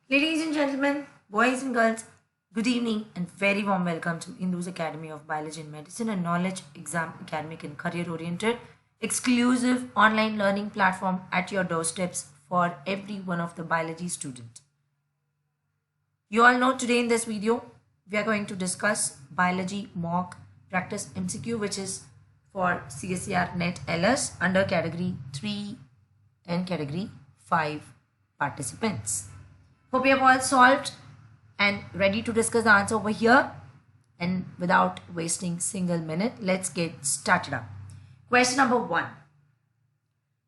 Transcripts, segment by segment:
Ladies and gentlemen, boys and girls, good evening and very warm welcome to Indu's Academy of Biology and Medicine and Knowledge Exam Academic and Career Oriented exclusive online learning platform at your doorsteps for every one of the biology student. You all know today in this video, we are going to discuss biology mock practice MCQ, which is for CSER NET LS under category 3 and category 5 participants. Hope you have all solved and ready to discuss the answer over here. And without wasting single minute, let's get started up. Question number 1.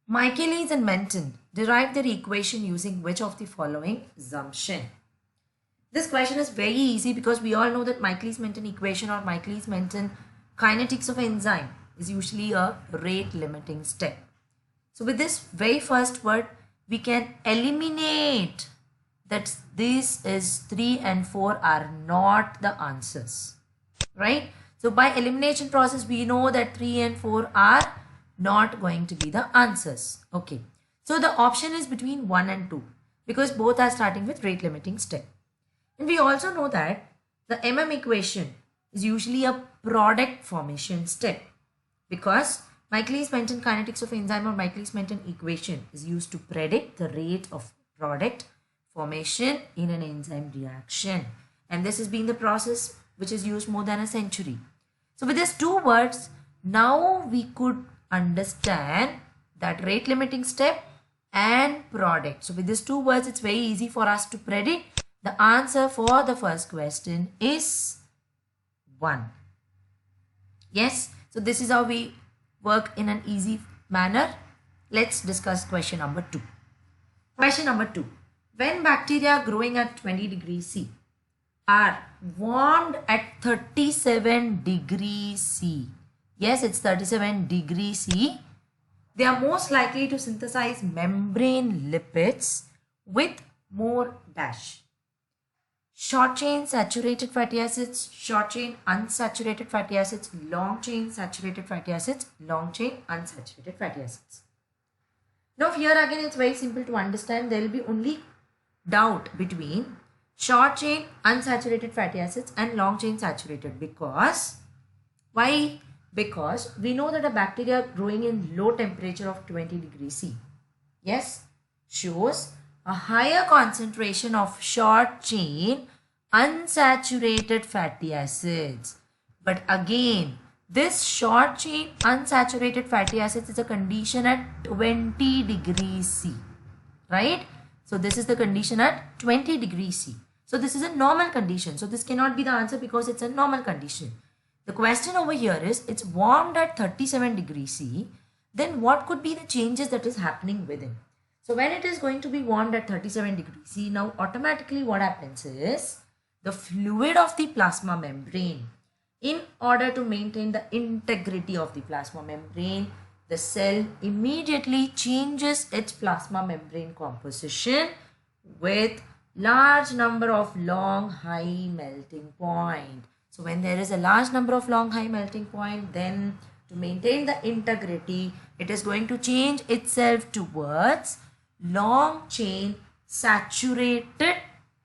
Michaelis and Menten derived their equation using which of the following assumption? This question is very easy because we all know that Michaelis-Menten equation or Michaelis-Menten kinetics of enzyme is usually a rate limiting step. So with this very first word, we can eliminate that this is 3 and 4 are not the answers, right? So by elimination process, we know that 3 and 4 are not going to be the answers. Okay. So the option is between 1 and 2 because both are starting with rate limiting step. And we also know that the MM equation is usually a product formation step because Michaelis-Menten kinetics of enzyme or Michaelis-Menten equation is used to predict the rate of product formation in an enzyme reaction, and this has been the process which is used more than a century. So with these two words, now we could understand that rate limiting step and product. So with these two words, it's very easy for us to predict. The answer for the first question is 1. Yes, so this is how we work in an easy manner. Let's discuss question number 2. Question number 2. When bacteria growing at 20 degrees C are warmed at 37 degrees C, yes, it's 37 degrees C, they are most likely to synthesize membrane lipids with more dash. Short chain saturated fatty acids, short chain unsaturated fatty acids, long chain saturated fatty acids, long chain unsaturated fatty acids. Now here again it's very simple to understand. There will be only doubt between short chain unsaturated fatty acids and long chain saturated. Because why? Because we know that a bacteria growing in low temperature of 20 degrees C, yes, shows a higher concentration of short chain unsaturated fatty acids. But again, this short chain unsaturated fatty acids is a condition at 20 degrees C, right? So this is the condition at 20 degrees C. So this is a normal condition. So this cannot be the answer because it's a normal condition. The question over here is, it's warmed at 37 degrees C. Then what could be the changes that is happening within? So when it is going to be warmed at 37 degrees C, now automatically what happens is, the fluid of the plasma membrane, in order to maintain the integrity of the plasma membrane, the cell immediately changes its plasma membrane composition with large number of long high melting point. So when there is a large number of long high melting point, then to maintain the integrity, it is going to change itself towards long chain saturated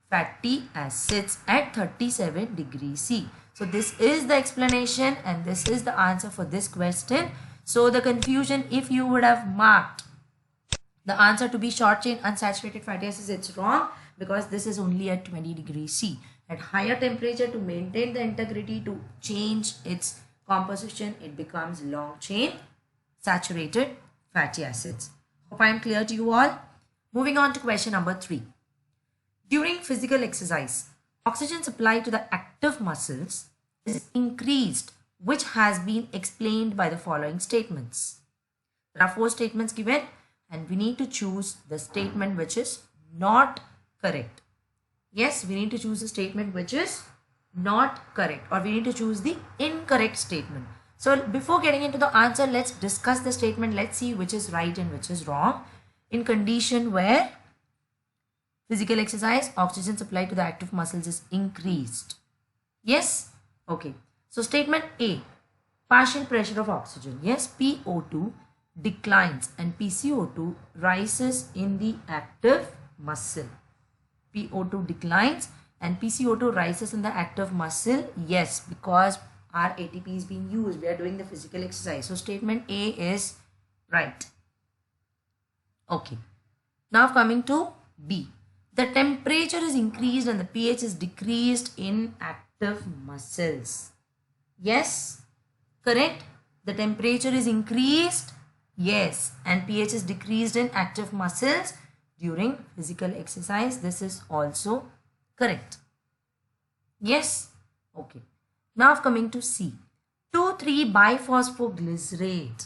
fatty acids at 37 degrees C. So this is the explanation and this is the answer for this question. So the confusion, if you would have marked the answer to be short chain unsaturated fatty acids, it's wrong because this is only at 20 degrees C. At higher temperature, to maintain the integrity, to change its composition, it becomes long chain saturated fatty acids. Hope I am clear to you all. Moving on to question number 3. During physical exercise, oxygen supply to the active muscles is increased, which has been explained by the following statements. There are 4 statements given and we need to choose the statement which is not correct. Yes, we need to choose a statement which is not correct, or we need to choose the incorrect statement. So before getting into the answer, let's discuss the statement. Let's see which is right and which is wrong. In condition where physical exercise, oxygen supply to the active muscles is increased. Yes? Okay. So statement A, partial pressure of oxygen. Yes, PO2 declines and PCO2 rises in the active muscle. PO2 declines and PCO2 rises in the active muscle. Yes, because our ATP is being used. We are doing the physical exercise. So statement A is right. Okay. Now coming to B. The temperature is increased and the pH is decreased in active muscles. Yes, correct. The temperature is increased. Yes, and pH is decreased in active muscles during physical exercise. This is also correct. Yes. Okay. Now coming to C. 2,3-biphosphoglycerate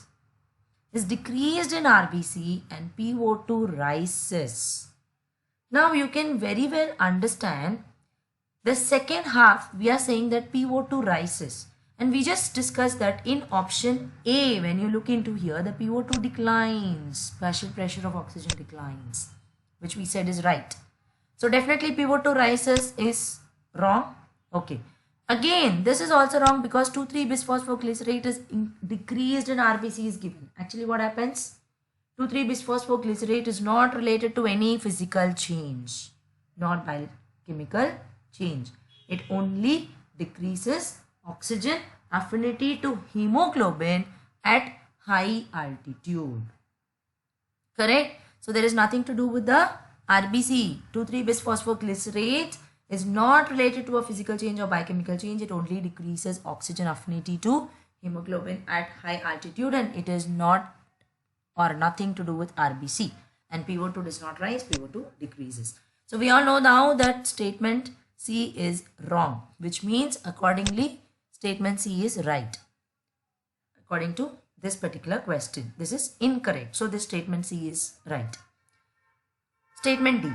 is decreased in RBC and PO2 rises. Now you can very well understand the second half. We are saying that PO2 rises, and we just discussed that in option A, when you look into here, the PO2 declines, partial pressure of oxygen declines, which we said is right. So definitely PO2 rises is wrong. Okay. Again, this is also wrong because 2,3-bisphosphoglycerate is decreased in RBC is given. Actually, what happens? 2,3-bisphosphoglycerate is not related to any physical change, not biochemical change. It only decreases oxygen affinity to hemoglobin at high altitude. Correct? So there is nothing to do with the RBC. 2,3-bisphosphoglycerate is not related to a physical change or biochemical change. It only decreases oxygen affinity to hemoglobin at high altitude, and it is not or nothing to do with RBC. And PO2 does not rise, PO2 decreases. So we all know now that statement C is wrong, which means accordingly statement C is right. According to this particular question, this is incorrect. So this statement C is right. Statement D.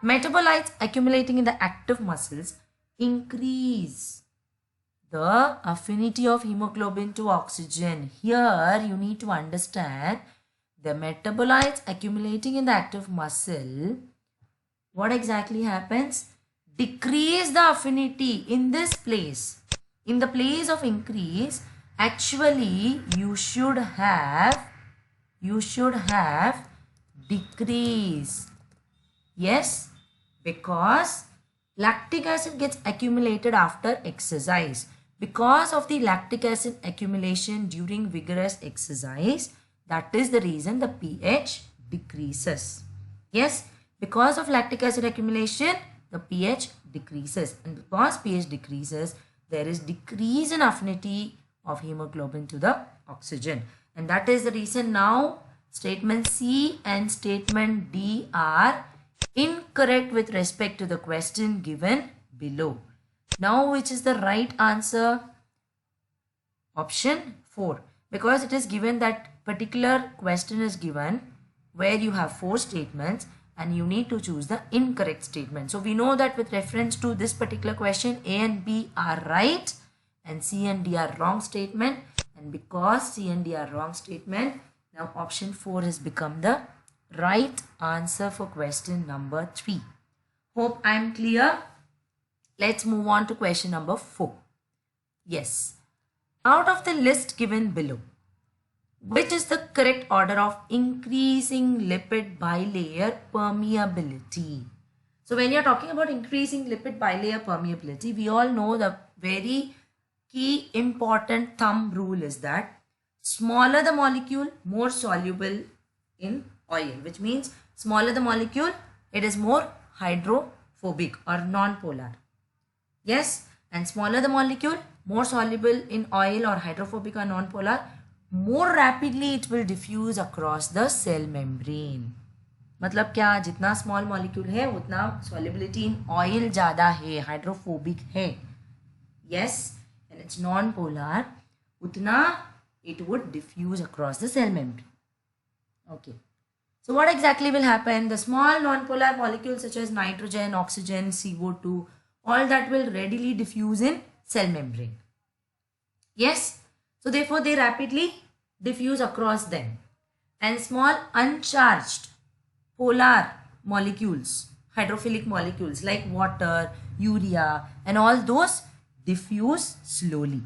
Metabolites accumulating in the active muscles increase the affinity of hemoglobin to oxygen. Here you need to understand the metabolites accumulating in the active muscle. What exactly happens? Decrease the affinity in this place. In the place of increase, actually you should have decrease. Yes, because lactic acid gets accumulated after exercise. Because of the lactic acid accumulation during vigorous exercise, that is the reason the pH decreases. Yes, because of lactic acid accumulation, the pH decreases. And because pH decreases, there is decrease in affinity of hemoglobin to the oxygen. And that is the reason now statement C and statement D are incorrect with respect to the question given below. Now, which is the right answer? Option 4. Because it is given that particular question is given where you have 4 statements and you need to choose the incorrect statement. So we know that with reference to this particular question, A and B are right and C and D are wrong statement. And because C and D are wrong statement, now option 4 has become the right answer for question number 3. Hope I am clear. Let's move on to question number 4. Yes. Out of the list given below, which is the correct order of increasing lipid bilayer permeability? So when you're talking about increasing lipid bilayer permeability, we all know the very key important thumb rule is that smaller the molecule, more soluble in oil, which means smaller the molecule, it is more hydrophobic or non-polar. Yes, and smaller the molecule, more soluble in oil or hydrophobic or non-polar, more rapidly it will diffuse across the cell membrane. मतलब क्या, जितना small molecule है उतना solubility in oil ज़्यादा है, hydrophobic है. Yes, and it's non-polar, उतना it would diffuse across the cell membrane. Okay. So what exactly will happen? The small non-polar molecules such as nitrogen, oxygen, CO2, all that will readily diffuse in cell membrane. Yes. So therefore they rapidly diffuse across them. And small uncharged polar molecules, hydrophilic molecules like water, urea and all those diffuse slowly.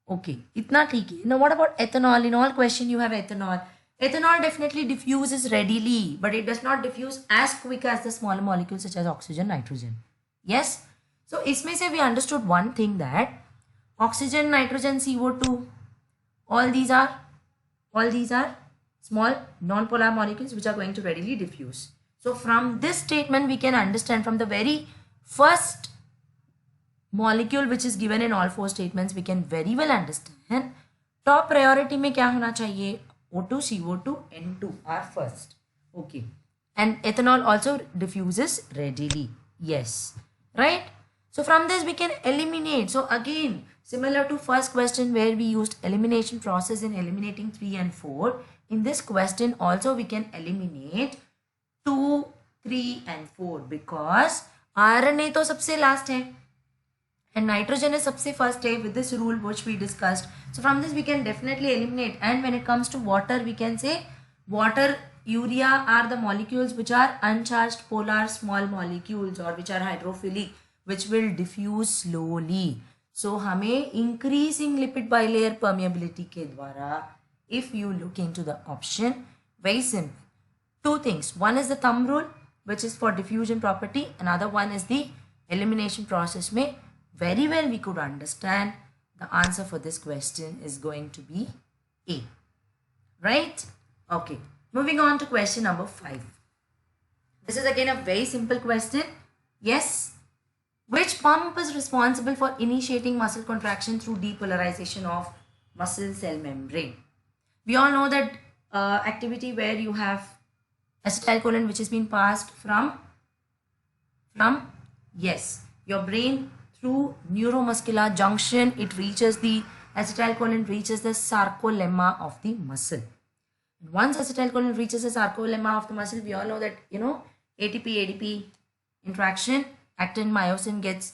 Okay, itna theek hai. Now what about ethanol? In all question you have ethanol. Ethanol definitely diffuses readily, but it does not diffuse as quick as the smaller molecules such as oxygen, nitrogen. Yes? So, isme se we understood one thing, that oxygen, nitrogen, CO2, all these are small non-polar molecules which are going to readily diffuse. So, from this statement we can understand, from the very first molecule which is given in all four statements, we can very well understand top priority में क्या होना चाहिए, O2, CO2, N2 are first. Okay. And ethanol also diffuses readily. Yes. Right? So from this we can eliminate. So again, similar to first question where we used elimination process in eliminating 3 and 4, in this question also we can eliminate 2, 3 and 4 because RNA तो सबसे last है and nitrogen is सबसे first है with this rule which we discussed. So from this we can definitely eliminate. And when it comes to water, we can say water, urea are the molecules which are uncharged polar small molecules or which are hydrophilic, which will diffuse slowly. So हमें increasing lipid bilayer permeability के द्वारा, if you look into the option, very simple. Two things. One is the thumb rule, which is for diffusion property. Another one is the elimination process. में very well we could understand the answer for this question is going to be A. Right? Okay. Moving on to question number 5. This is again a very simple question. Yes. Which pump is responsible for initiating muscle contraction through depolarization of muscle cell membrane? We all know that activity where you have acetylcholine which has been passed from yes, your brain through neuromuscular junction, it reaches the acetylcholine reaches the sarcolemma of the muscle. Once acetylcholine reaches the sarcolemma of the muscle, we all know that, ATP ADP interaction, actin myosin gets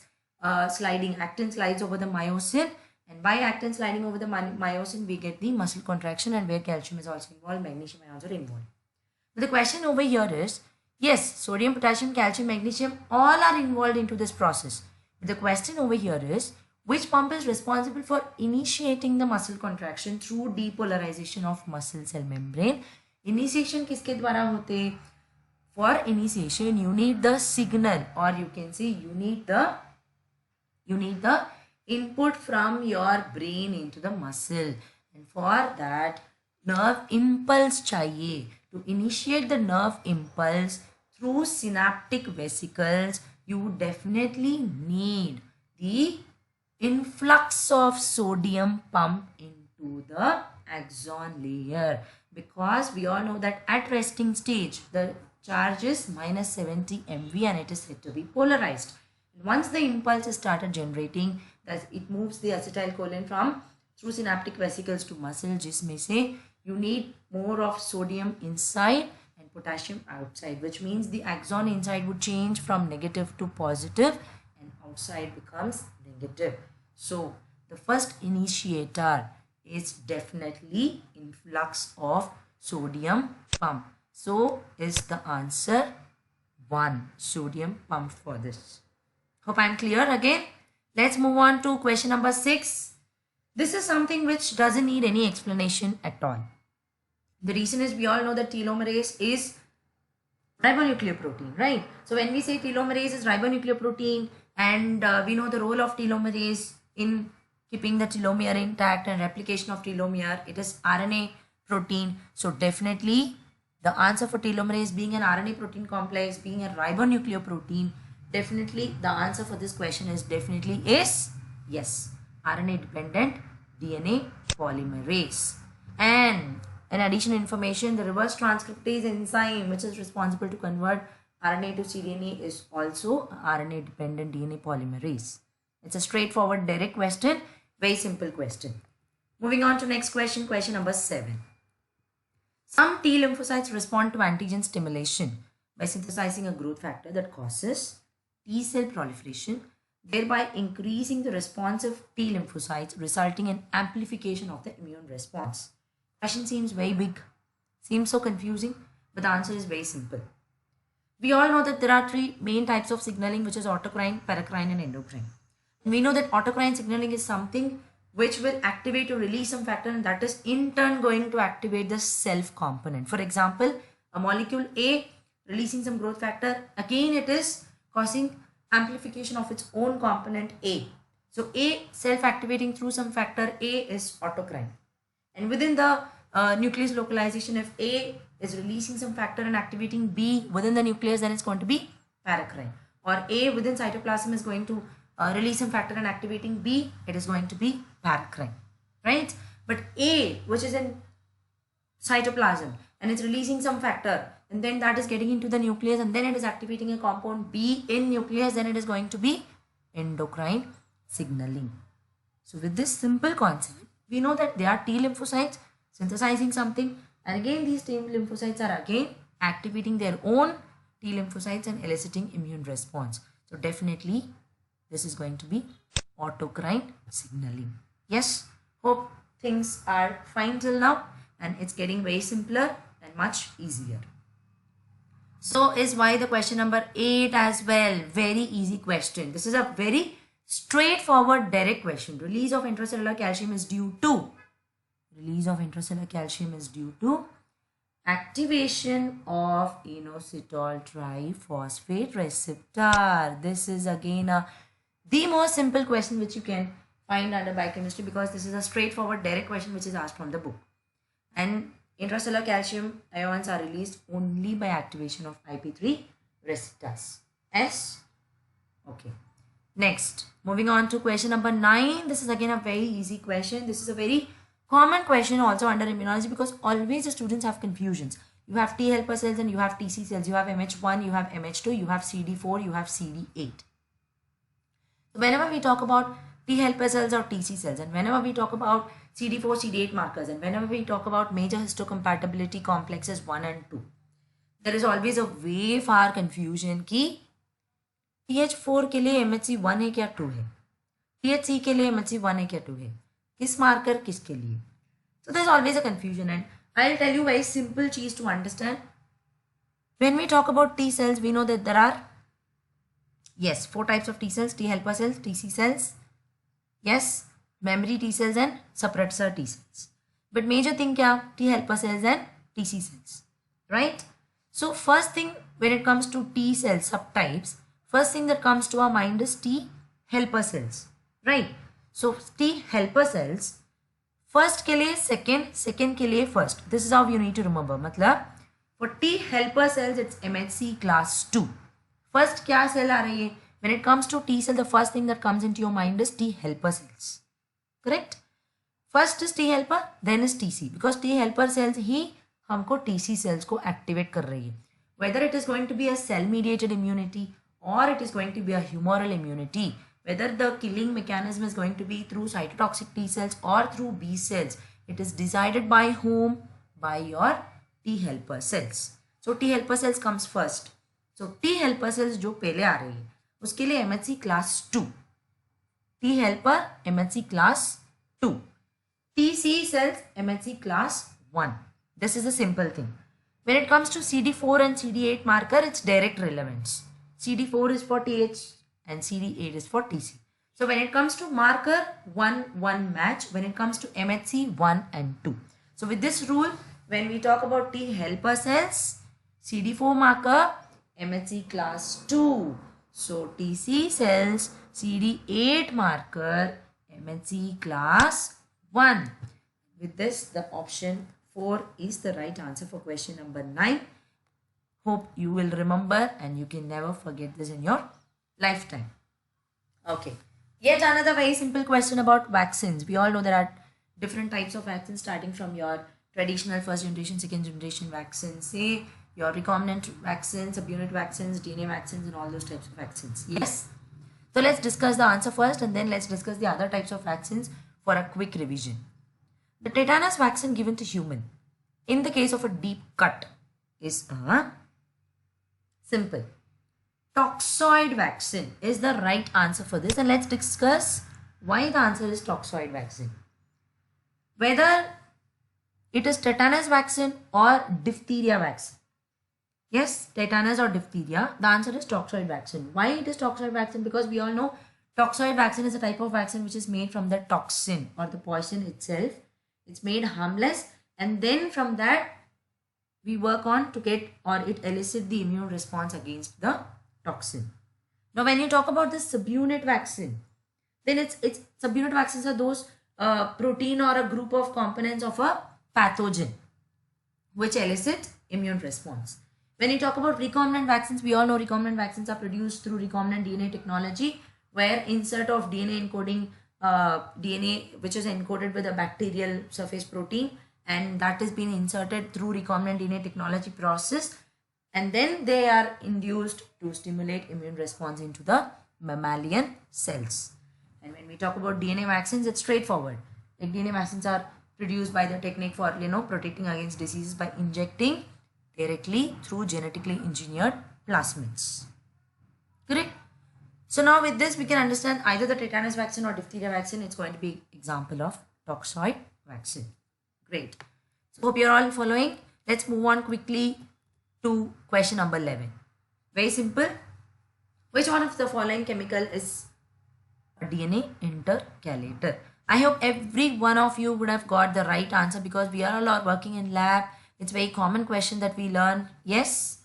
sliding, actin slides over the myosin, and by actin sliding over the myosin we get the muscle contraction, and where calcium is also involved, magnesium ions are involved. But the question over here is, yes, sodium, potassium, calcium, magnesium all are involved into this process. But the question over here is, which pump is responsible for initiating the muscle contraction through depolarization of muscle cell membrane? Initiation किसके द्वारा होते? For initiation, you need the signal, or you can say you need the input from your brain into the muscle, and for that nerve impulse चाहिए. To initiate the nerve impulse through synaptic vesicles, you definitely need the influx of sodium pump into the axon layer, because we all know that at resting stage the charge is minus 70 MV and it is said to be polarized. Once the impulse is started generating, that it moves the acetylcholine from through synaptic vesicles to muscle, जिसमें से you need more of sodium inside and potassium outside, which means the axon inside would change from negative to positive and outside becomes negative. So the first initiator is definitely influx of sodium pump. So is the answer 1, sodium pump for this. Hope I am clear again. Let's move on to question number 6. This is something which doesn't need any explanation at all. The reason is we all know that telomerase is ribonuclear protein, right? So when we say telomerase is ribonuclear protein, and we know the role of telomerase in keeping the telomere intact and replication of telomere, it is RNA protein. So definitely the answer for telomerase being an RNA protein complex, being a ribonuclear protein, definitely the answer for this question is definitely is yes, RNA dependent DNA polymerase. And in addition information, the reverse transcriptase enzyme which is responsible to convert RNA to cDNA is also RNA dependent DNA polymerase. It's a straightforward direct question, very simple question. Moving on to next question, question number 7. Some T lymphocytes respond to antigen stimulation by synthesizing a growth factor that causes T cell proliferation, thereby increasing the response of T lymphocytes, resulting in amplification of the immune response. Question seems very big, seems so confusing, but the answer is very simple. We all know that there are 3 main types of signaling, which is autocrine, paracrine and endocrine. And we know that autocrine signaling is something which will activate or release some factor, and that is in turn going to activate the self component. For example, a molecule A releasing some growth factor, again it is causing amplification of its own component A. So A self-activating through some factor A is autocrine. And within the nucleus localization, if A is releasing some factor and activating B within the nucleus, then it's going to be paracrine. Or A within cytoplasm is going to release some factor and activating B, it is going to be paracrine, right? But A, which is in cytoplasm and it's releasing some factor, and then that is getting into the nucleus and then it is activating a compound B in nucleus, then it is going to be endocrine signaling. So with this simple concept, we know that they are T lymphocytes synthesizing something, and again these T lymphocytes are again activating their own T lymphocytes and eliciting immune response. So definitely this is going to be autocrine signaling. Yes, hope things are fine till now, and it's getting way simpler and much easier. So is why the question number 8 as well. Very easy question. This is a very straightforward direct question. Release of intracellular calcium is due to activation of inositol triphosphate receptor. This is again the most simple question which you can find under biochemistry, because this is a straightforward direct question which is asked from the book. And intracellular calcium ions are released only by activation of IP3 receptors. Yes? Okay. Next, moving on to question number 9. This is again a very easy question. This is a very common question also under immunology, because always the students have confusions. You have T helper cells and you have TC cells. You have MH1, you have MH2, you have CD4, you have CD8. So whenever we talk about T helper cells or TC cells, and whenever we talk about CD4, CD8 markers, and whenever we talk about major histocompatibility complexes 1 and 2, there is always a way far confusion कि TH4 के लिए MHC 1 है क्या 2 है, THC के लिए MHC 1 है क्या 2 है, किस मार्कर किसके लिए. So there is always a confusion, and I'll tell you very simple cheese to understand. When we talk about T cells, we know that there are 4 types of T cells: T helper cells, TC cells, memory T cells and suppressor T cells. But major thing kya? T helper cells and TC cells, right? So first thing, when it comes to T cell subtypes, first thing that comes to our mind is T helper cells, right? So T helper cells, first के लिए second, second के लिए first. This is how you need to remember. मतलब for T helper cells, it's MHC class 2. First क्या cell आ रही है? When it comes to T cell, the first thing that comes into your mind is T helper cells. Correct? First is T helper, then is TC, because T helper cells ही हमको TC cells को activate कर रही है. Whether it is going to be a cell mediated immunity or it is going to be a humoral immunity, whether the killing mechanism is going to be through cytotoxic T cells or through B cells, it is decided by whom? By your T helper cells. So T helper cells comes first. So T helper cells जो पहले आ रही है उसके लिए MHC class 2. T helper MHC class 2. TC cells MHC class 1. This is a simple thing. When it comes to CD4 and CD8 marker, it's direct relevance. CD4 is for TH and CD8 is for TC. So when it comes to marker, 1-1 match. When it comes to MHC, 1 and 2. So with this rule, when we talk about T helper cells, CD4 marker, MHC class 2. So TC cells, CD8 marker, MHC class 1. With this, the option 4 is the right answer for question number 9. Hope you will remember and you can never forget this in your lifetime. Okay. Yet another very simple question about vaccines. We all know there are different types of vaccines, starting from your traditional first generation, second generation vaccines, say your recombinant vaccines, subunit vaccines, DNA vaccines, and all those types of vaccines. Yes. So let's discuss the answer first, and then let's discuss the other types of vaccines for a quick revision. The tetanus vaccine given to human in the case of a deep cut is a simple toxoid vaccine is the right answer for this, and let's discuss why the answer is toxoid vaccine. Whether it is tetanus vaccine or diphtheria vaccine. Yes, tetanus or diphtheria, the answer is toxoid vaccine. Why it is toxoid vaccine? Because we all know Toxoid vaccine is a type of vaccine which is made from the toxin or the poison itself. It's made harmless, and then from that we work on to get, or it elicit the immune response against the toxin. Now when you talk about the subunit vaccine, then it's subunit vaccines are those protein or a group of components of a pathogen which elicit immune response. When you talk about recombinant vaccines, we all know recombinant vaccines are produced through recombinant DNA technology, where insert of DNA encoding DNA which is encoded with a bacterial surface protein, and that is being inserted through recombinant DNA technology process, and then they are induced to stimulate immune response into the mammalian cells. And when we talk about DNA vaccines, it's straightforward. Like DNA vaccines are produced by the technique for protecting against diseases by injecting directly through genetically engineered plasmids. Correct? So now with this we can understand either the tetanus vaccine or diphtheria vaccine. It's going to be example of toxoid vaccine. Great. So hope you're all following. Let's move on quickly to question number 11. Very simple. Which one of the following chemical is a DNA intercalator? I hope every one of you would have got the right answer, because we are all working in lab. It's a very common question that we learn. Yes?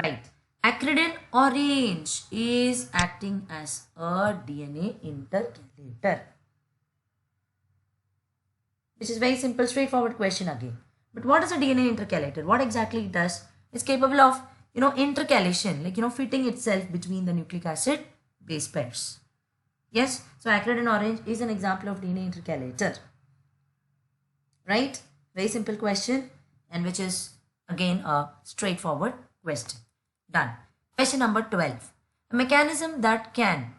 Right. Acridine orange is acting as a DNA intercalator. Which is very simple, straightforward question again. But what is a DNA intercalator? What exactly it does? It's capable of, intercalation, like, fitting itself between the nucleic acid base pairs. Yes, so acridine orange is an example of DNA intercalator. Right? Very simple question, and which is again a straightforward question. Done. Question number 12. A mechanism that can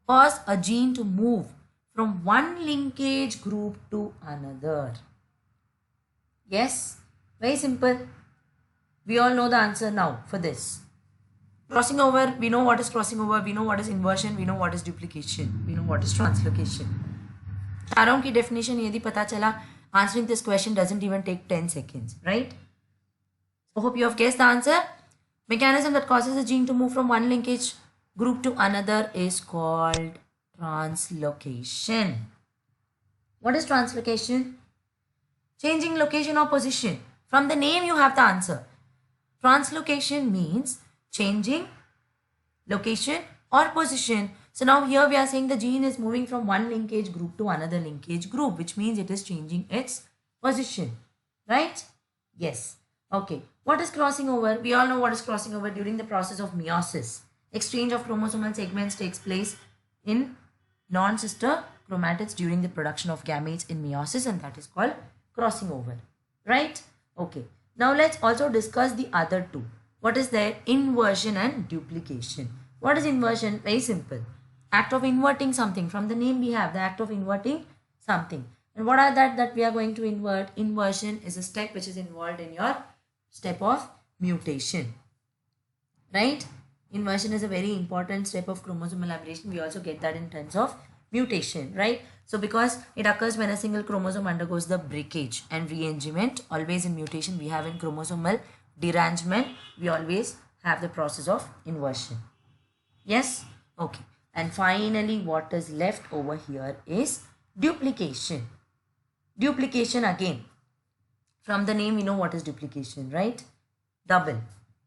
cause a gene to move from one linkage group to another. Yes, very simple. We all know the answer now for this. Crossing over, we know what is crossing over, we know what is inversion, we know what is duplication, we know what is translocation. चारों की definition यदि पता चला, answering this question doesn't even take 10 seconds, right? So hope you have guessed the answer. Mechanism that causes a gene to move from one linkage group to another is called translocation. What is translocation? Changing location or position. From the name you have the answer. Translocation means changing location or position. So now here we are saying the gene is moving from one linkage group to another linkage group, which means it is changing its position. Right? Yes. Okay. What is crossing over? We all know what is crossing over. During the process of meiosis, exchange of chromosomal segments takes place in non-sister chromatids during the production of gametes in meiosis, and that is called crossing over. Right? Okay. Now let's also discuss the other two. What is there? Inversion and duplication. What is inversion? Very simple. Act of inverting something. From the name we have the act of inverting something. And what are that we are going to invert? Inversion is a step which is involved in your step of mutation. Right? Inversion is a very important step of chromosomal aberration. We also get that in terms of mutation, right? So because it occurs when a single chromosome undergoes the breakage and rearrangement, always in mutation we have in chromosomal derangement, we always have the process of inversion. Yes? Okay. And finally, what is left over here is duplication. Duplication again. From the name, we know what is duplication, right? Double.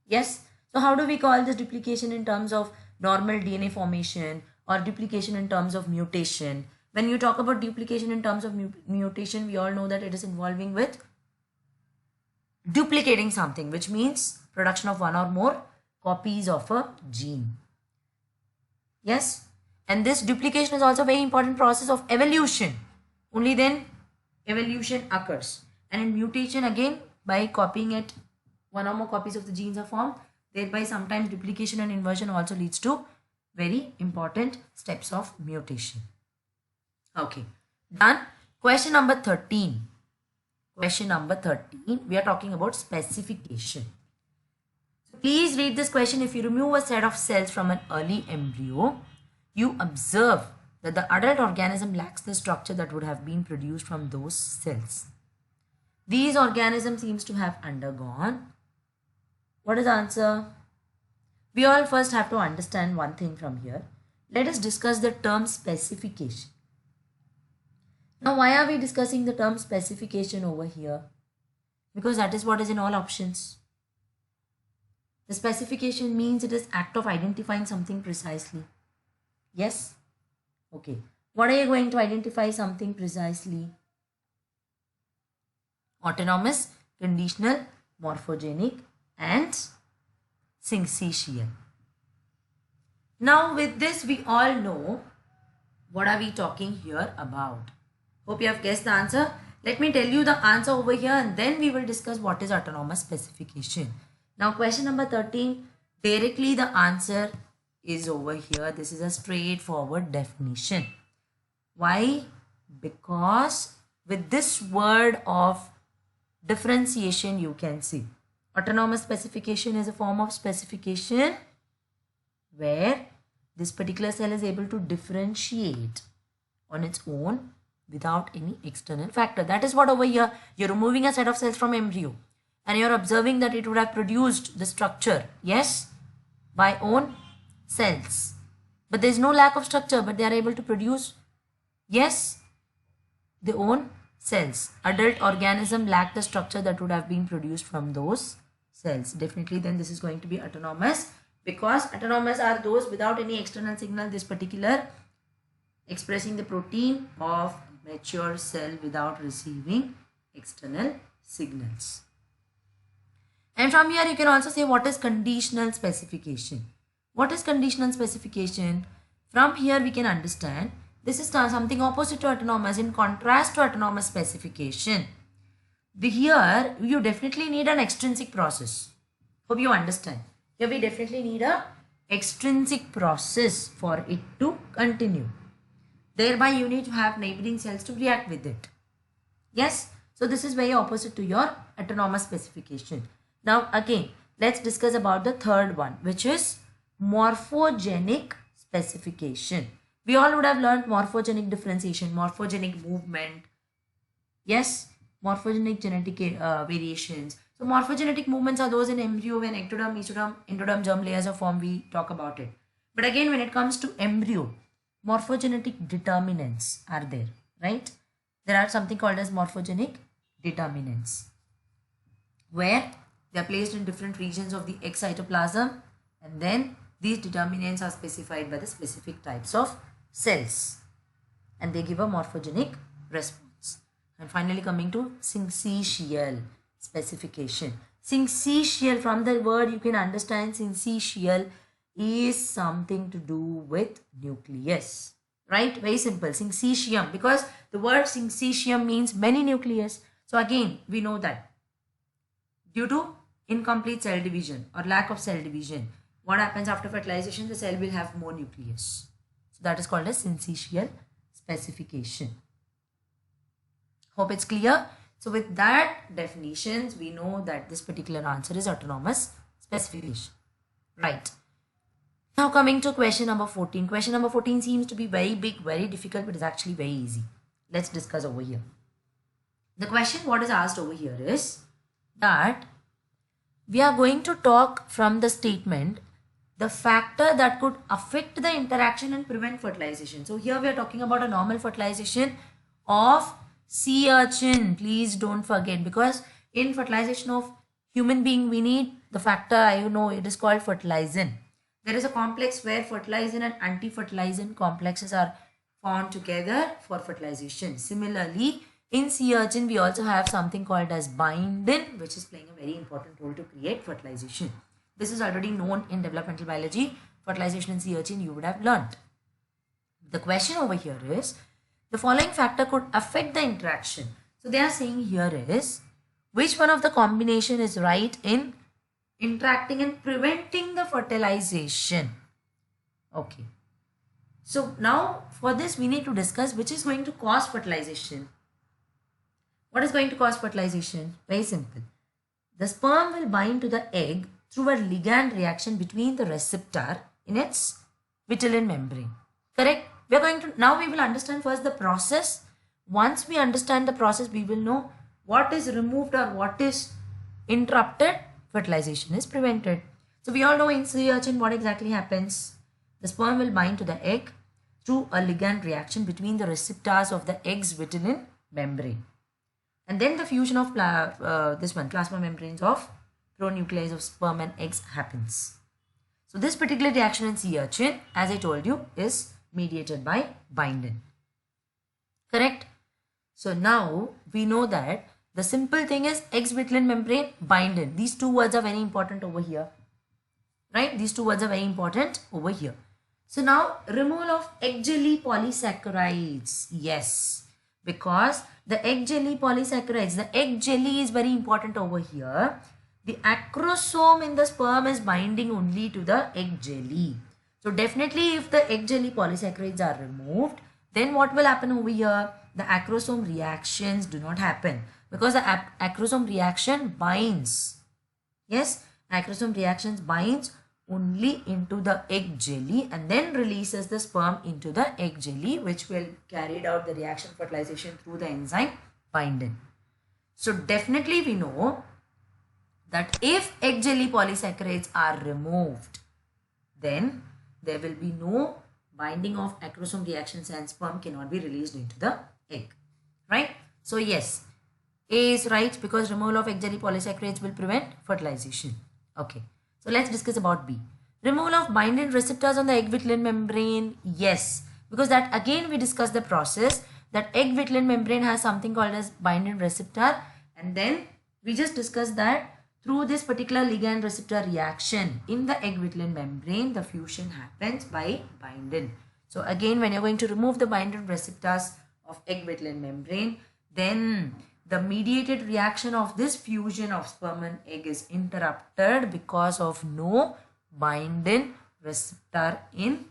Yes? So how do we call this duplication in terms of normal DNA formation or duplication in terms of mutation? When you talk about duplication in terms of mutation, we all know that it is involving with duplicating something, which means production of one or more copies of a gene. Yes? And this duplication is also a very important process of evolution. Only then evolution occurs. And in mutation, again, by copying it, one or more copies of the genes are formed. Thereby sometimes duplication and inversion also leads to very important steps of mutation. Okay, done. Question number 13. Question number 13, we are talking about specification. So please read this question. If you remove a set of cells from an early embryo, you observe that the adult organism lacks the structure that would have been produced from those cells. These organisms seems to have undergone. What is the answer? We all first have to understand one thing from here. let us discuss the term specification. Now, why are we discussing the term specification over here? Because that is what is in all options. The specification means it is act of identifying something precisely. Yes? Okay. What are you going to identify something precisely? Autonomous, conditional, morphogenic, and syncytial. Now with this we all know what are we talking here about. Hope you have guessed the answer. Let me tell you the answer over here and then we will discuss what is autonomous specification. Now question number 13, directly the answer is over here. This is a straightforward definition. Why? Because with this word of differentiation you can see autonomous specification is a form of specification where this particular cell is able to differentiate on its own without any external factor. That is what over here you're removing a set of cells from embryo and you're observing that it would have produced the structure, yes, by own cells, but there is no lack of structure, but they are able to produce, yes, their own cells. Adult organism lack the structure that would have been produced from those cells. Definitely then this is going to be autonomous, because autonomous are those without any external signal. This particular expressing the protein of mature cell without receiving external signals. And from here you can also say what is conditional specification. What is conditional specification? From here we can understand this is something opposite to autonomous, in contrast to autonomous specification. Here you definitely need an extrinsic process. Hope you understand. Here we definitely need a extrinsic process for it to continue. Thereby you need to have neighboring cells to react with it. Yes, so this is very opposite to your autonomous specification. Now again, let's discuss about the third one, which is morphogenic specification. We all would have learned morphogenic differentiation, morphogenic movement. Yes, morphogenic genetic variations. So morphogenetic movements are those in embryo when ectoderm, mesoderm, endoderm, germ layers are formed. We talk about it. But again, when it comes to embryo, morphogenetic determinants are there, right? There are something called as morphogenic determinants, where they are placed in different regions of the egg cytoplasm, and then these determinants are specified by the specific types of cells and they give a morphogenic response. And finally coming to syncytial specification. Syncytial, from the word you can understand syncytial is something to do with nucleus, right? Very simple, syncytium, because the word syncytium means many nucleus. So again we know that due to incomplete cell division or lack of cell division, what happens after fertilization? The cell will have more nucleus. So that is called as syncytial specification. Hope it's clear. So with that definitions, we know that this particular answer is autonomous specification. Right. Now coming to question number 14. Question number 14 seems to be very big, very difficult, but it's actually very easy. Let's discuss over here. The question what is asked over here is that we are going to talk from the statement the factor that could affect the interaction and prevent fertilization. So here we are talking about a normal fertilization of sea urchin. Please don't forget, because in fertilization of human being we need the factor, I know it is called fertilizin. There is a complex where fertilizin and anti-fertilizin complexes are formed together for fertilization. Similarly, in sea urchin we also have something called as bindin, which is playing a very important role to create fertilization. This is already known in developmental biology. Fertilization in sea urchin you would have learnt. The question over here is, the following factor could affect the interaction. So they are saying here is, which one of the combination is right in interacting and preventing the fertilization? Okay. So now for this we need to discuss which is going to cause fertilization. What is going to cause fertilization? Very simple. The sperm will bind to the egg through a ligand reaction between the receptor in its vitelline membrane. Correct? We are going to, now we will understand first the process. Once we understand the process, we will know what is removed or what is interrupted. Fertilization is prevented. So we all know in sea urchin what exactly happens. the sperm will bind to the egg through a ligand reaction between the receptors of the egg's vitelline membrane. And then the fusion of plasma membranes of pronucleus of sperm and eggs happens. So this particular reaction in sea urchin, as I told you, is mediated by bindin. Correct? So now we know that the simple thing is egg's vitelline membrane, bindin. These two words are very important over here. Right? These two words are very important over here. So now removal of egg jelly polysaccharides. Yes, because the egg jelly polysaccharides, the egg jelly is very important over here. The acrosome in the sperm is binding only to the egg jelly. So definitely if the egg jelly polysaccharides are removed, then what will happen over here? The acrosome reactions do not happen because the acrosome reaction binds. Yes, acrosome reactions binds only into the egg jelly and then releases the sperm into the egg jelly, which will carry out the reaction fertilization through the enzyme bindin. So definitely we know that if egg jelly polysaccharides are removed, then there will be no binding of acrosome reactions and sperm cannot be released into the egg. Right? So yes, A is right because removal of egg jelly polysaccharides will prevent fertilization. Okay. So let's discuss about B. Removal of binding receptors on the egg vitelline membrane. Yes, because that again we discussed the process that egg vitelline membrane has something called as binding receptor, and then we just discussed that through this particular ligand receptor reaction in the egg vitelline membrane, the fusion happens by bindin. So again, when you're going to remove the binding receptors of egg vitelline membrane, then the mediated reaction of this fusion of sperm and egg is interrupted because of no binding receptor in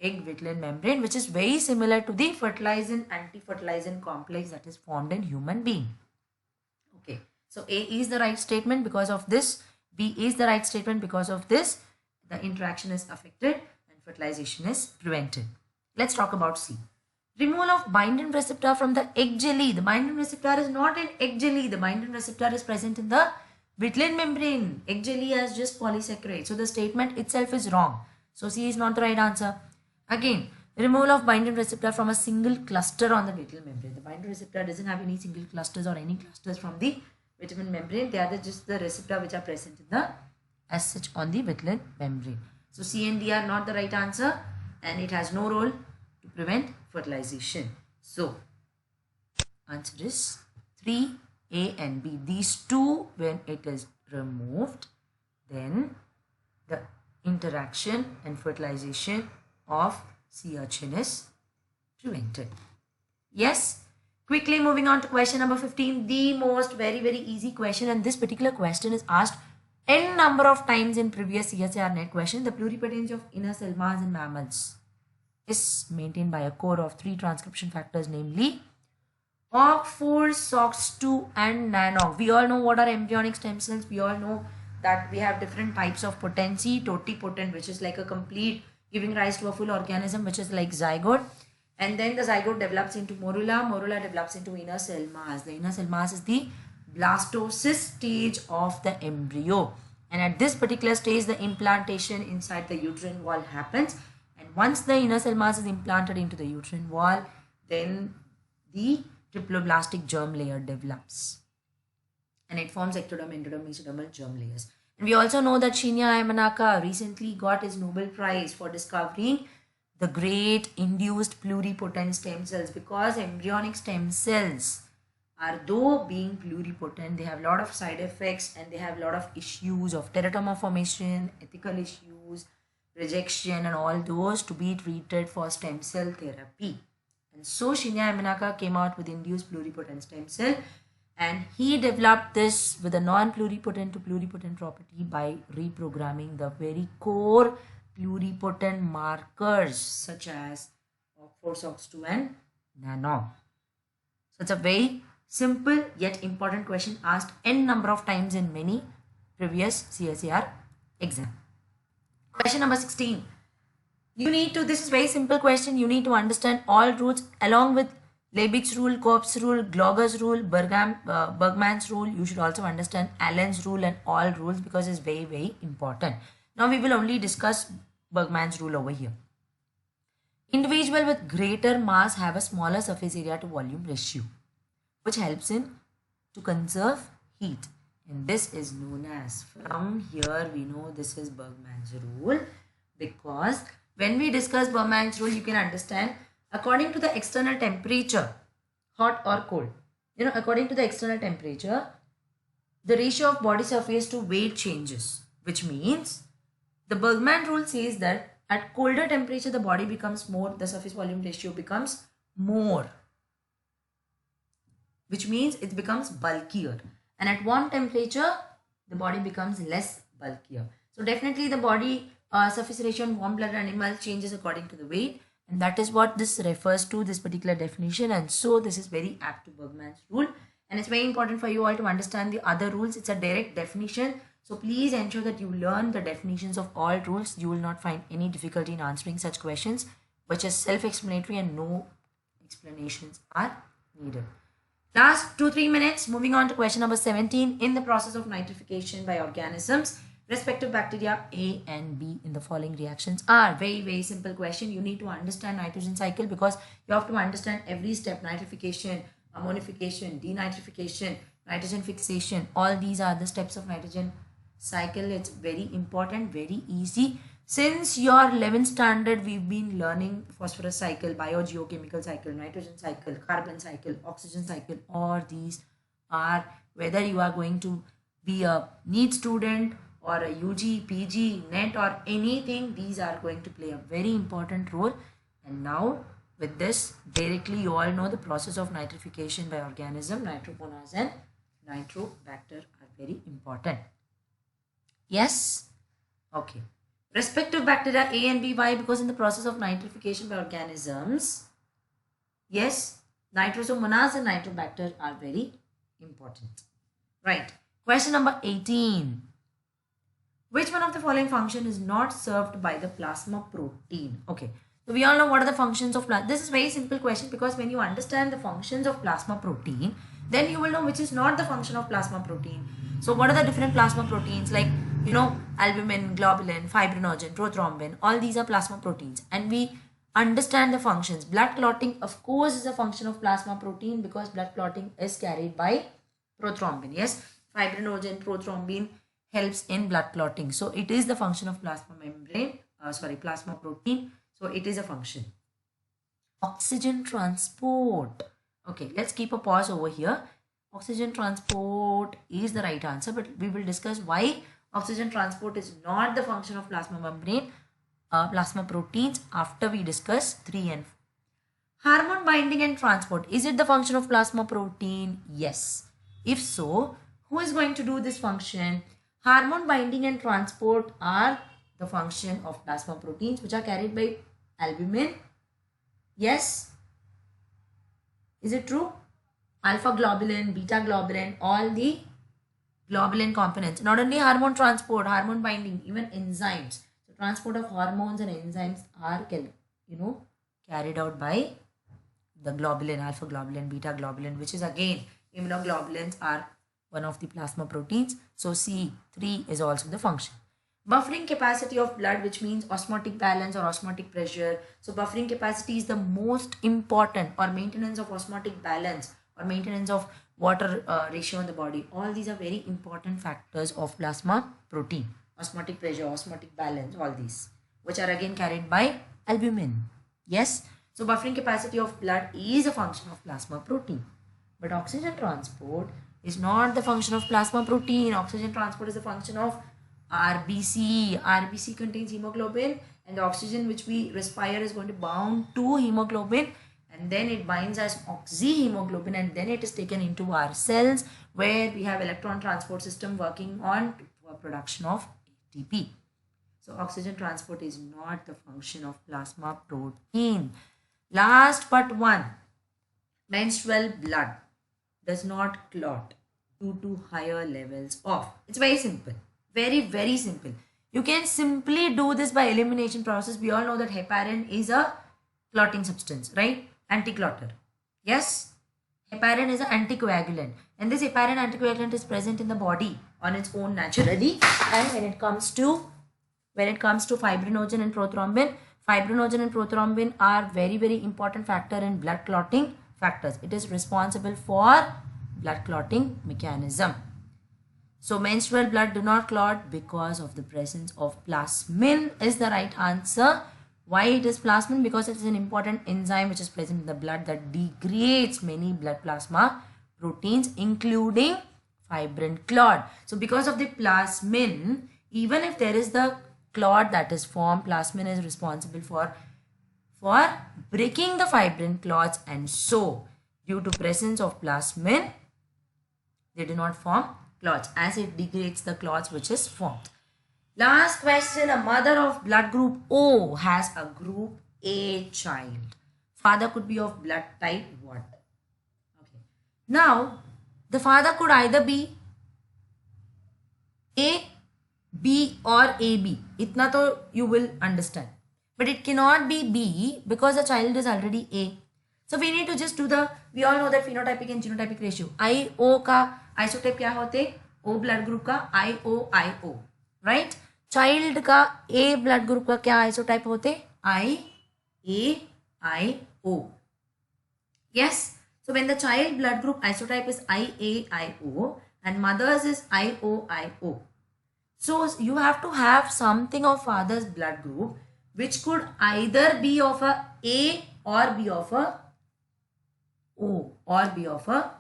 egg vitelline membrane, which is very similar to the fertilizing anti-fertilizing complex that is formed in human being. Okay, so A is the right statement because of this, B is the right statement because of this, the interaction is affected and fertilization is prevented. Let's talk about C. Removal of binding receptor from the egg jelly. The binding receptor is not in egg jelly. The binding receptor is present in the vitelline membrane. Egg jelly has just polysaccharide. So the statement itself is wrong. So C is not the right answer. Again, removal of binding receptor from a single cluster on the vitelline membrane. The binding receptor doesn't have any single clusters or any clusters from the vitelline membrane. They are just the receptor which are present in the as such on the vitelline membrane. So C and D are not the right answer, and it has no role to prevent fertilization. So answer is 3, A and B. These two, when it is removed, then the interaction and fertilization of sea urchin is prevented. Yes. Quickly moving on to question number 15, the most very easy question, and this particular question is asked n number of times in previous CSIR net question. The pluripotence of inner cell mass in mammals is maintained by a core of 3 transcription factors, namely OCT4, SOX2 and NANOG. We all know what are embryonic stem cells. We all know that we have different types of potency. Totipotent, which is like a complete giving rise to a full organism, which is like zygote. And then the zygote develops into morula. Morula develops into inner cell mass. The inner cell mass is the blastocyst stage of the embryo. And at this particular stage, the implantation inside the uterine wall happens. And once the inner cell mass is implanted into the uterine wall, then the triploblastic germ layer develops. And it forms ectoderm, endoderm, mesodermal germ layers. And we also know that Shinya Yamanaka recently got his Nobel Prize for discovering the great induced pluripotent stem cells, because embryonic stem cells are, though being pluripotent, they have a lot of side effects and they have a lot of issues of teratoma formation, ethical issues, rejection and all those to be treated for stem cell therapy. And so Shinya Yamanaka came out with induced pluripotent stem cell, and he developed this with a non-pluripotent to pluripotent property by reprogramming the very core pluripotent markers such as OCT4, SOX2 and NANOG. So it's a very simple yet important question asked n number of times in many previous CSIR exam. Question number 16. You need to, this is very simple question, you need to understand all rules along with Lebig's rule, Cope's rule, Glauger's rule, Bergman's rule. You should also understand Allen's rule and all rules because it's very important. Now we will only discuss Bergman's rule over here. Individual with greater mass have a smaller surface area to volume ratio, which helps in to conserve heat. And this is known as, from here we know this is Bergman's rule, because when we discuss Bergman's rule, you can understand according to the external temperature, hot or cold, according to the external temperature, the ratio of body surface to weight changes, which means the Bergman rule says that at colder temperature, the body becomes more, the surface volume ratio becomes more, which means it becomes bulkier. And at warm temperature, the body becomes less bulkier. So definitely the body surface ratio in warm-blooded animal changes according to the weight. And that is what this refers to, this particular definition. And so this is very apt to Bergman's rule. And it's very important for you all to understand the other rules. It's a direct definition. So please ensure that you learn the definitions of all rules. You will not find any difficulty in answering such questions, which is self-explanatory and no explanations are needed. Last 2-3 minutes, moving on to question number 17. In the process of nitrification by organisms, respective bacteria A and B in the following reactions are. Very, very simple question. You need to understand nitrogen cycle because you have to understand every step. Nitrification, ammonification, denitrification, nitrogen fixation. All these are the steps of nitrogen cycle. It's very important, very easy. Since your 11th standard, we've been learning phosphorus cycle, biogeochemical cycle, nitrogen cycle, carbon cycle, oxygen cycle. All these are, whether you are going to be a NEET student or a UG, PG, NET or anything, these are going to play a very important role. And now with this, directly you all know the process of nitrification by organism. Nitromonas and nitrobacter are very important. Yes? Okay. Respective bacteria A and B, why? Because in the process of nitrification by organisms, yes, nitrosomonas and nitrobacter are very important. Right. Question number 18. Which one of the following function is not served by the plasma protein? Okay. So we all know what are the functions of plasma. This is a very simple question because when you understand the functions of plasma protein, then you will know which is not the function of plasma protein. So what are the different plasma proteins, like, albumin, globulin, fibrinogen, prothrombin, all these are plasma proteins. And we understand the functions. Blood clotting, of course, is a function of plasma protein because blood clotting is carried by prothrombin. Yes, fibrinogen, prothrombin helps in blood clotting. So it is the function of plasma protein. So it is a function. Oxygen transport. Okay, let's keep a pause over here. Oxygen transport is the right answer, but we will discuss why oxygen transport is not the function of plasma membrane, plasma proteins after we discuss 3 and 4. Hormone binding and transport. Is it the function of plasma protein? Yes. If so, who is going to do this function? Hormone binding and transport are the function of plasma proteins which are carried by albumin. Yes. Is it true? Alpha globulin, beta globulin, all the globulin components. Not only hormone transport, hormone binding, even enzymes. So transport of hormones and enzymes are carried out by the globulin, alpha globulin, beta globulin, which is again immunoglobulins are one of the plasma proteins. So C3 is also the function. Buffering capacity of blood, which means osmotic balance or osmotic pressure. So buffering capacity is the most important, or maintenance of osmotic balance or maintenance of water ratio in the body. All these are very important factors of plasma protein. Osmotic pressure, osmotic balance, all these, which are again carried by albumin. Yes. So buffering capacity of blood is a function of plasma protein. But oxygen transport is not the function of plasma protein. Oxygen transport is a function of RBC. RBC contains hemoglobin, and the oxygen which we respire is going to bound to hemoglobin, and then it binds as oxyhemoglobin, and then it is taken into our cells where we have electron transport system working on production of ATP. So oxygen transport is not the function of plasma protein. Last but one, menstrual blood does not clot due to higher levels of. It's very simple. Very, very simple. You can simply do this by elimination process. We all know that heparin is a clotting substance, right? Anticlotter. Yes? Heparin is an anticoagulant. And this heparin anticoagulant is present in the body on its own naturally. And when it comes to when it comes to fibrinogen and prothrombin. Fibrinogen and prothrombin are very, very important factor in blood clotting factors. It is responsible for blood clotting mechanism. So menstrual blood do not clot because of the presence of plasmin is the right answer. Why it is plasmin? Because it is an important enzyme which is present in the blood that degrades many blood plasma proteins including fibrin clot. So because of the plasmin, even if there is the clot that is formed, plasmin is responsible for breaking the fibrin clots, and so due to presence of plasmin, they do not form clots as it degrades the clots which is formed. Last question, a mother of blood group O has a group A child. Father could be of blood type what? Okay. Now, the father could either be A, B or AB. Itna to you will understand. But it cannot be B because the child is already A. So we need to just do we all know that phenotypic and genotypic ratio. IO का isotype क्या होते? O blood group का IO, right? Child का A blood group का क्या isotype होते? IAIO. Yes. So when the child blood group isotype is IAIO and mother's is IOIO. So you have to have something of father's blood group which could either be of a A or be of a O or be of a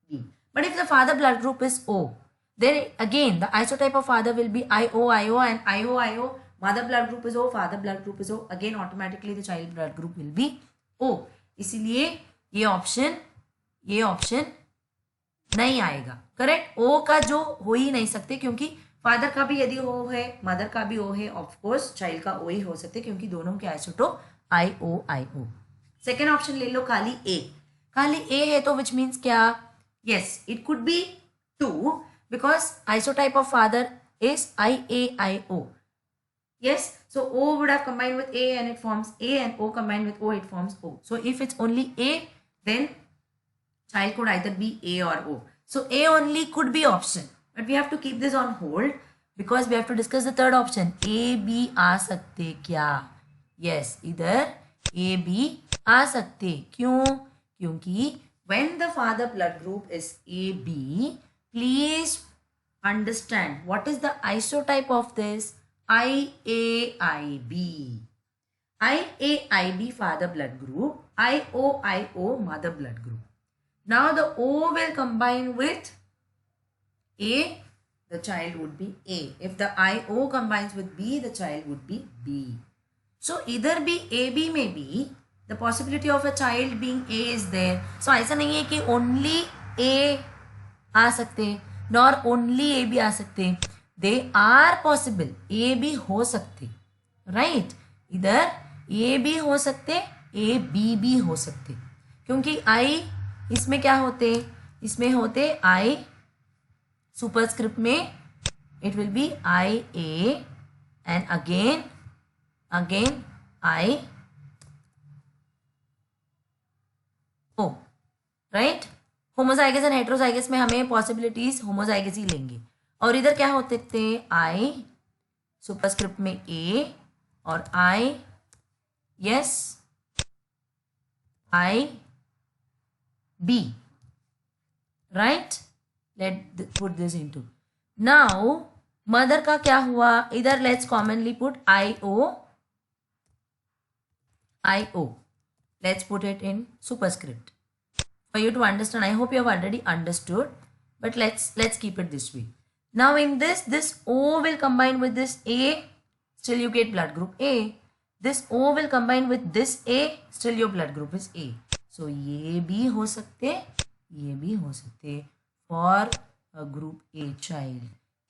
B. But if the father blood group is O, then again the isotype of father will be IOIO and IOIO. Mother blood group is O, father blood group is O. Again automatically the child blood group will be O. इसीलिए ये option नहीं आएगा. Correct. O का जो हो ही नहीं सकते क्योंकि फादर का भी यदि O है, मदर का भी O है, ऑफ कोर्स चाइल्ड का O ही हो सकते क्योंकि दोनों के आइसोटोप IOIO. सेकेंड ऑप्शन ले लो खाली A. खाली A है तो विच मीन्स क्या? Yes, it could be 2 because isotype of father is IAIO. Yes, so O would have combined with A and it forms A, and O combined with O, it forms O. So if it's only A, then child could either be A or O. So A only could be option, but we have to keep this on hold because we have to discuss the third option. A, B आ सकते क्या? Yes, इधर A, B आ सकते. क्यों? क्योंकि when the father blood group is AB, please understand what is the isotype of this? IAIB. IAIB father blood group, IOIO mother blood group. Now the O will combine with A, the child would be A. If the IO combines with B, the child would be B. So either be AB may be, the possibility of a child being A is there. So ऐसा नहीं है कि only A आ सकते, nor only A भी आ सकते. They are possible. A भी हो सकते, right? इधर A भी हो सकते, A B भी हो सकते. क्योंकि I इसमें क्या होते? इसमें होते I सुपरस्क्रिप्ट में it will be IA and again I O, right? Homozygous and heterozygous में हमें पॉसिबिलिटीज होमोजाइगस ही लेंगे. और इधर क्या होते थे? I सुपरस्क्रिप्ट में A और I, yes, I B, right? Let's put this into. Now mother का क्या हुआ? इधर let's commonly put IO. Let's put it in superscript for you to understand. I hope you have already understood, but let's keep it this way. Now in this O will combine with this A, still you get blood group A. This O will combine with this A, still your blood group is A. So ये भी हो सकते for a group A child.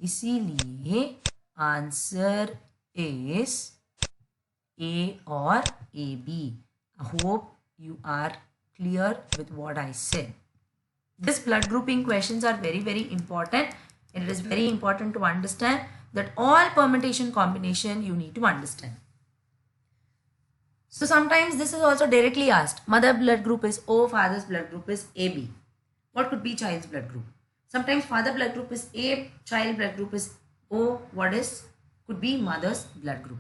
इसीलिए answer is A or AB. I hope you are clear with what I said. This blood grouping questions are very, very important. And it is very important to understand that all permutation combination you need to understand. So sometimes this is also directly asked. Mother blood group is O, father's blood group is AB. What could be child's blood group? Sometimes father blood group is A, child blood group is O. What is could be mother's blood group.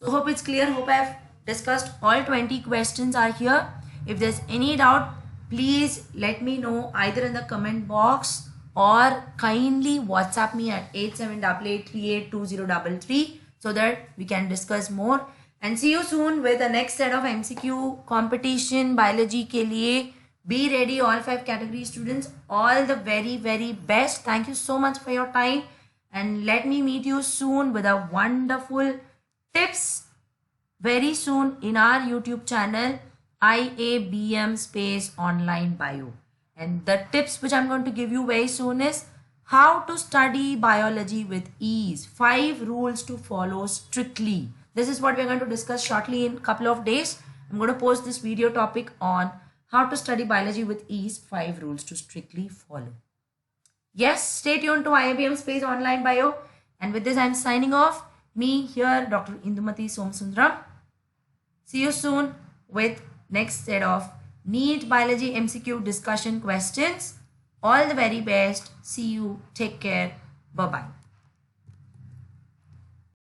So hope it's clear. Hope I've discussed all 20 questions are here. If there's any doubt, please let me know either in the comment box or kindly WhatsApp me at 8788382033 so that we can discuss more. And see you soon with the next set of MCQ competition biology ke liye. Be ready, all 5 category students. All the very, very best. Thank you so much for your time. And let me meet you soon with a wonderful tips very soon in our YouTube channel, IABM Space Online Bio. And the tips which I'm going to give you very soon is how to study biology with ease. 5 rules to follow strictly. This is what we're going to discuss shortly in a couple of days. I'm going to post this video topic on how to study biology with ease, 5 rules to strictly follow. Yes, stay tuned to IABM Space Online Bio. And with this, I'm signing off. Me here, Dr. Indumati Somsundaram. See you soon with next set of NEET Biology MCQ discussion questions. All the very best. See you. Take care. Bye-bye.